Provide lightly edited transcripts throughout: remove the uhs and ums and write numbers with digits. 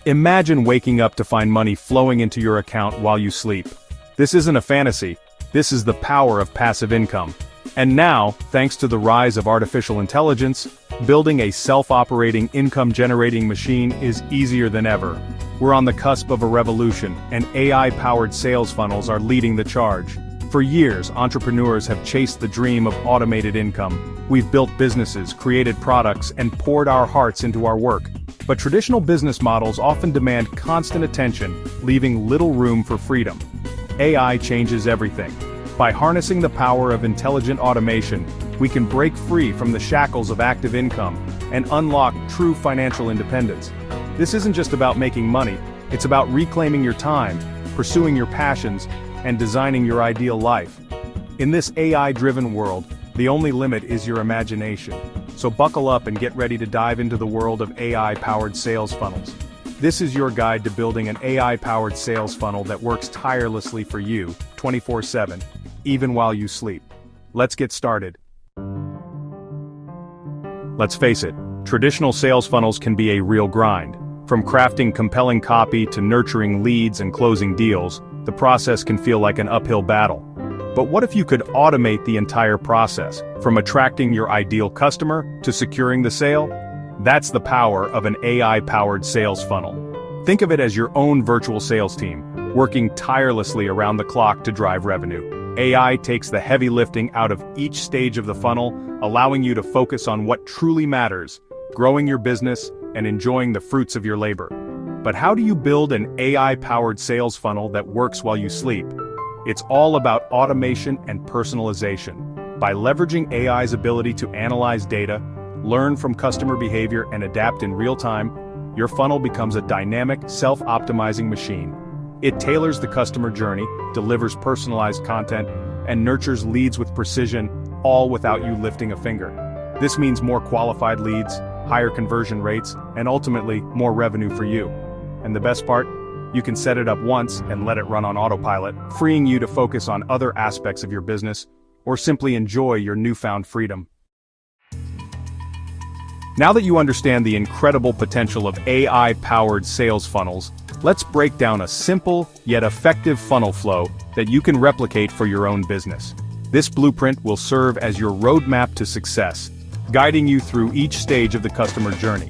Imagine waking up to find money flowing into your account while you sleep. This isn't a fantasy, this is the power of passive income. And now, thanks to the rise of artificial intelligence, building a self-operating income-generating machine is easier than ever. We're on the cusp of a revolution, and AI-powered sales funnels are leading the charge. For years, entrepreneurs have chased the dream of automated income. We've built businesses, created products, and poured our hearts into our work. But traditional business models often demand constant attention, leaving little room for freedom. AI changes everything. By harnessing the power of intelligent automation, we can break free from the shackles of active income and unlock true financial independence. This isn't just about making money, it's about reclaiming your time, pursuing your passions, and designing your ideal life. In this AI-driven world, the only limit is your imagination. So buckle up and get ready to dive into the world of AI-powered sales funnels. This is your guide to building an AI-powered sales funnel that works tirelessly for you, 24/7, even while you sleep. Let's get started. Let's face it, traditional sales funnels can be a real grind. From crafting compelling copy to nurturing leads and closing deals, the process can feel like an uphill battle. But what if you could automate the entire process, from attracting your ideal customer to securing the sale? That's the power of an AI-powered sales funnel. Think of it as your own virtual sales team, working tirelessly around the clock to drive revenue. AI takes the heavy lifting out of each stage of the funnel, allowing you to focus on what truly matters, growing your business and enjoying the fruits of your labor. But how do you build an AI-powered sales funnel that works while you sleep? It's all about automation and personalization. By leveraging AI's ability to analyze data, learn from customer behavior and adapt in real time, your funnel becomes a dynamic, self-optimizing machine. It tailors the customer journey, delivers personalized content, and nurtures leads with precision, all without you lifting a finger. This means more qualified leads, higher conversion rates, and ultimately, more revenue for you. And the best part? You can set it up once and let it run on autopilot, freeing you to focus on other aspects of your business, or simply enjoy your newfound freedom. Now that you understand the incredible potential of AI-powered sales funnels, let's break down a simple, yet effective funnel flow that you can replicate for your own business. This blueprint will serve as your roadmap to success, guiding you through each stage of the customer journey.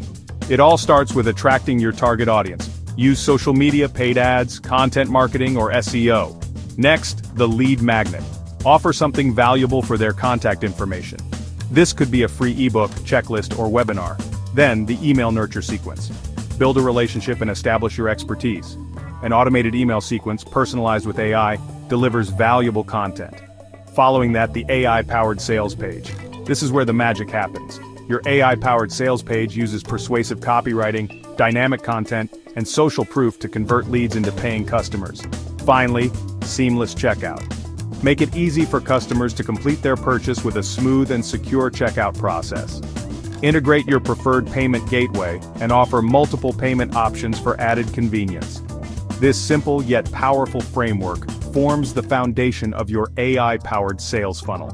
It all starts with attracting your target audience. Use social media, paid ads, content marketing, or SEO. Next, the lead magnet. Offer something valuable for their contact information. This could be a free ebook, checklist, or webinar. Then, the email nurture sequence. Build a relationship and establish your expertise. An automated email sequence, personalized with AI, delivers valuable content. Following that, the AI-powered sales page. This is where the magic happens. Your AI-powered sales page uses persuasive copywriting, dynamic content, and social proof to convert leads into paying customers. Finally, seamless checkout. Make it easy for customers to complete their purchase with a smooth and secure checkout process. Integrate your preferred payment gateway and offer multiple payment options for added convenience. This simple yet powerful framework forms the foundation of your AI-powered sales funnel.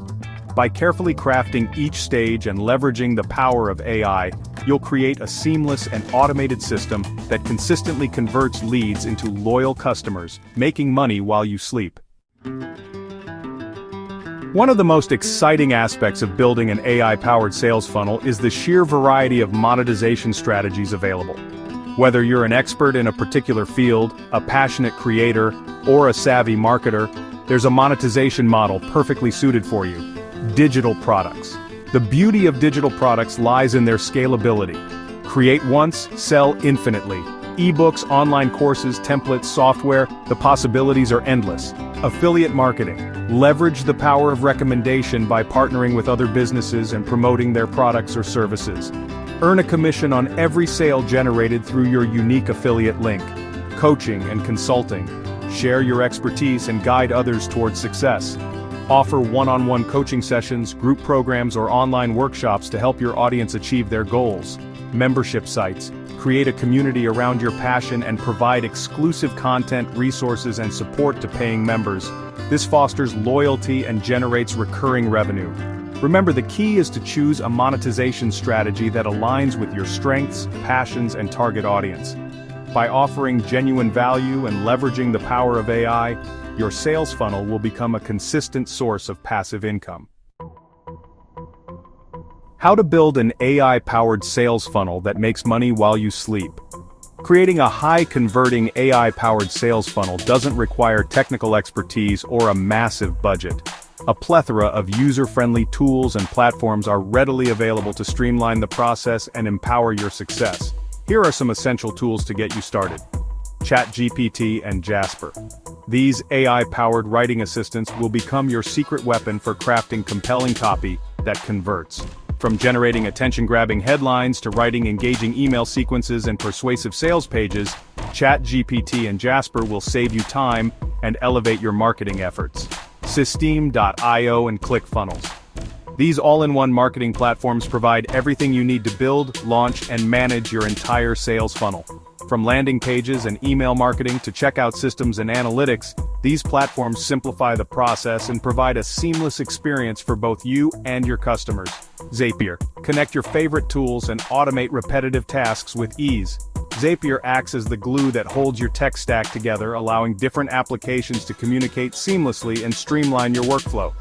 By carefully crafting each stage and leveraging the power of AI, you'll create a seamless and automated system that consistently converts leads into loyal customers, making money while you sleep. One of the most exciting aspects of building an AI-powered sales funnel is the sheer variety of monetization strategies available. Whether you're an expert in a particular field, a passionate creator, or a savvy marketer, there's a monetization model perfectly suited for you: digital products. The beauty of digital products lies in their scalability. Create once, sell infinitely. Ebooks, online courses, templates, software, the possibilities are endless. Affiliate marketing. Leverage the power of recommendation by partnering with other businesses and promoting their products or services. Earn a commission on every sale generated through your unique affiliate link. Coaching and consulting. Share your expertise and guide others towards success. Offer one-on-one coaching sessions, group programs, or online workshops to help your audience achieve their goals. Membership sites. Create a community around your passion and provide exclusive content, resources, and support to paying members. This fosters loyalty and generates recurring revenue. Remember, the key is to choose a monetization strategy that aligns with your strengths, passions, and target audience. By offering genuine value and leveraging the power of AI, your sales funnel will become a consistent source of passive income. How to build an AI-powered sales funnel that makes money while you sleep. Creating a high-converting AI-powered sales funnel doesn't require technical expertise or a massive budget. A plethora of user-friendly tools and platforms are readily available to streamline the process and empower your success. Here are some essential tools to get you started. ChatGPT and Jasper. These AI-powered writing assistants will become your secret weapon for crafting compelling copy that converts. From generating attention-grabbing headlines to writing engaging email sequences and persuasive sales pages, ChatGPT and Jasper will save you time and elevate your marketing efforts. Systeme.io and ClickFunnels. These all-in-one marketing platforms provide everything you need to build, launch, and manage your entire sales funnel. From landing pages and email marketing to checkout systems and analytics, these platforms simplify the process and provide a seamless experience for both you and your customers. Zapier. Connect your favorite tools and automate repetitive tasks with ease. Zapier acts as the glue that holds your tech stack together, allowing different applications to communicate seamlessly and streamline your workflow.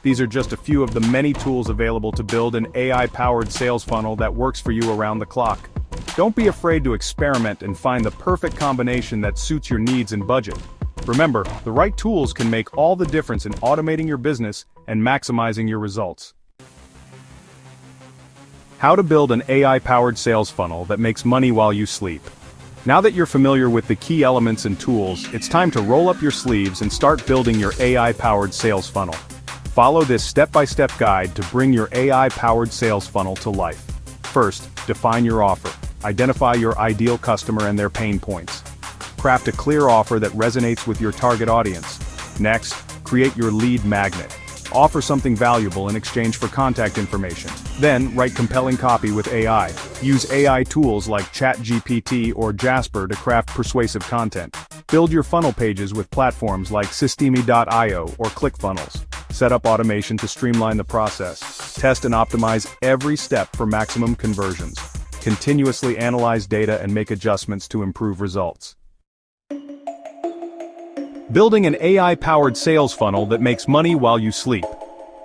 These are just a few of the many tools available to build an AI-powered sales funnel that works for you around the clock. Don't be afraid to experiment and find the perfect combination that suits your needs and budget. Remember, the right tools can make all the difference in automating your business and maximizing your results. How to build an AI-powered sales funnel that makes money while you sleep. Now that you're familiar with the key elements and tools, it's time to roll up your sleeves and start building your AI-powered sales funnel. Follow this step-by-step guide to bring your AI-powered sales funnel to life. First, define your offer. Identify your ideal customer and their pain points. Craft a clear offer that resonates with your target audience. Next, create your lead magnet. Offer something valuable in exchange for contact information. Then, write compelling copy with AI. Use AI tools like ChatGPT or Jasper to craft persuasive content. Build your funnel pages with platforms like Systeme.io or ClickFunnels. Set up automation to streamline the process. Test and optimize every step for maximum conversions. Continuously analyze data and make adjustments to improve results. Building an AI-powered sales funnel that makes money while you sleep.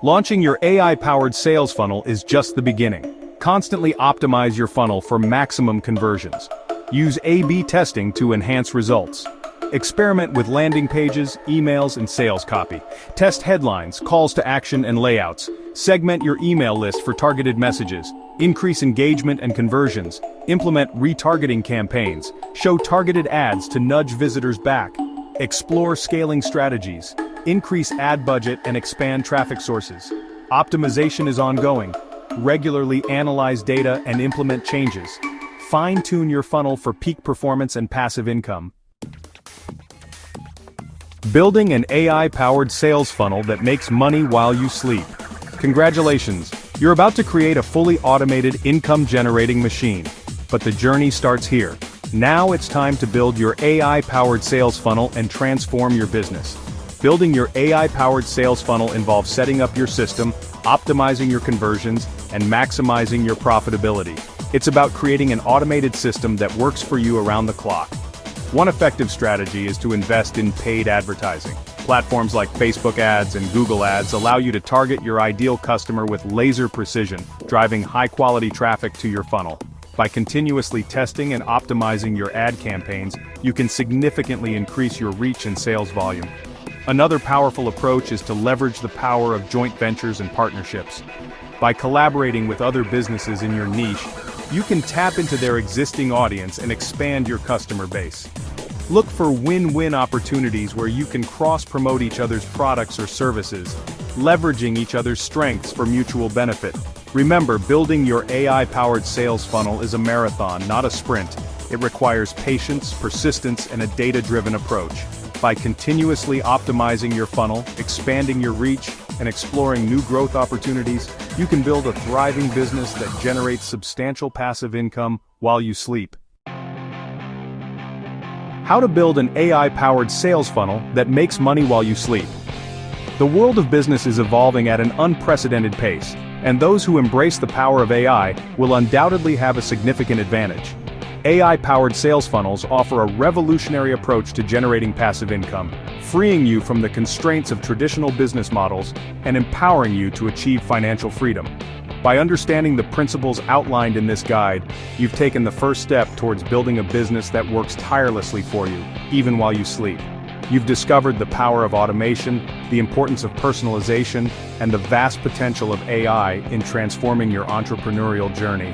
Launching your AI-powered sales funnel is just the beginning. Constantly optimize your funnel for maximum conversions. Use A/B testing to enhance results. Experiment with landing pages, emails, and sales copy. Test headlines, calls to action, and layouts. Segment your email list for targeted messages. Increase engagement and conversions. Implement retargeting campaigns. Show targeted ads to nudge visitors back. Explore scaling strategies. Increase ad budget and expand traffic sources. Optimization is ongoing. Regularly analyze data and implement changes. Fine-tune your funnel for peak performance and passive income. Building an AI-powered sales funnel that makes money while you sleep. Congratulations, you're about to create a fully automated income-generating machine. But the journey starts here. Now it's time to build your AI-powered sales funnel and transform your business. Building your AI-powered sales funnel involves setting up your system, optimizing your conversions, and maximizing your profitability. It's about creating an automated system that works for you around the clock. One effective strategy is to invest in paid advertising. Platforms like Facebook ads and Google ads allow you to target your ideal customer with laser precision, driving high-quality traffic to your funnel. By continuously testing and optimizing your ad campaigns, you can significantly increase your reach and sales volume. Another powerful approach is to leverage the power of joint ventures and partnerships. By collaborating with other businesses in your niche, you can tap into their existing audience and expand your customer base. Look for win-win opportunities where you can cross-promote each other's products or services, leveraging each other's strengths for mutual benefit. Remember, building your AI-powered sales funnel is a marathon, not a sprint. It requires patience, persistence, and a data-driven approach. By continuously optimizing your funnel, expanding your reach, and exploring new growth opportunities, you can build a thriving business that generates substantial passive income while you sleep. How to build an AI-powered sales funnel that makes money while you sleep. The world of business is evolving at an unprecedented pace, and those who embrace the power of AI will undoubtedly have a significant advantage. AI-powered sales funnels offer a revolutionary approach to generating passive income, freeing you from the constraints of traditional business models and empowering you to achieve financial freedom. By understanding the principles outlined in this guide, you've taken the first step towards building a business that works tirelessly for you, even while you sleep. You've discovered the power of automation, the importance of personalization, and the vast potential of AI in transforming your entrepreneurial journey.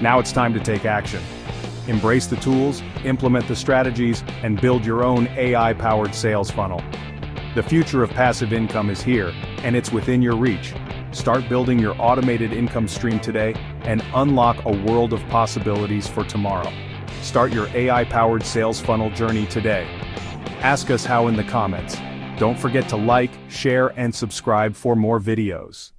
Now it's time to take action. Embrace the tools, implement the strategies, and build your own AI-powered sales funnel. The future of passive income is here, and it's within your reach. Start building your automated income stream today and unlock a world of possibilities for tomorrow. Start your AI-powered sales funnel journey today. Ask us how in the comments. Don't forget to like, share, and subscribe for more videos.